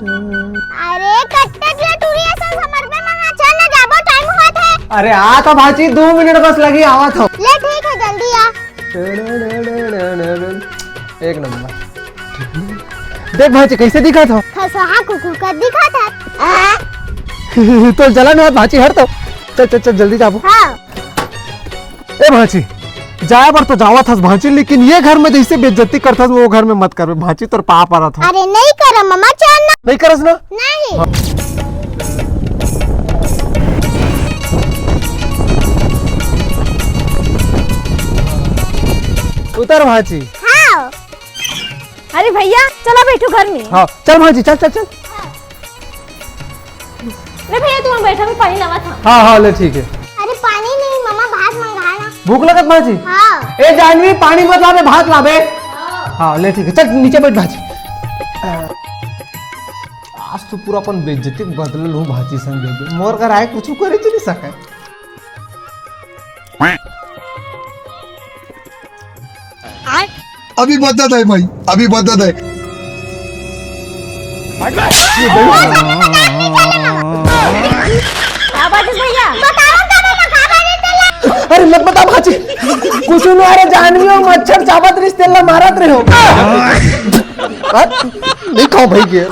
अरे कट्टे टूरी ऐसा समर पे मंगा चल ना जाबो टाइम होत है। अरे आ तो भाची 2 मिनट बस लगी आवत हो। ले ठीक है जल्दी आ। एक नंबर। देख भाची कैसे दिखा था। खसहा कुकुर का दिखा था। तो जलन है भाची हट तो। चल चल चल जल्दी जाबो। हाँ। ए भाची जाए पर तो जावा था भाची, लेकिन ये घर में जैसे बेइज्जती करता वो घर में मत कर भाची, तोर पाप आ रहा था। अरे नहीं कर मम्मा चल ना। नहीं करस ना। नहीं। हाँ। उतर भाची। हाँ। अरे भैया चला बैठो घर में। हाँ चल भाजी चल चल चल। अरे भैया तुम बैठा में पानी लावा था। हाँ हाँ ले ठीक है। अरे पानी नहीं मम्मा भात मंगाना। भूख लगत भाजी। हाँ। ए जानवी पानी मत लावे भात लावे। हाँ ले ठीक है चल नीचे बैठ भाजी। आज तो पूरा अपन बेइज्जती बदलल हूँ भाजी संग मोर कर आए कुछ करे नहीं सके। अभी बदत है भाई, अभी बदत है। क्या बात है भैया? अरे मत बता भाजी कुछ नहीं। अरे जानवी हो मच्छर चाबत रिश्ते मारत रहे हो। नहीं खाओ भाई के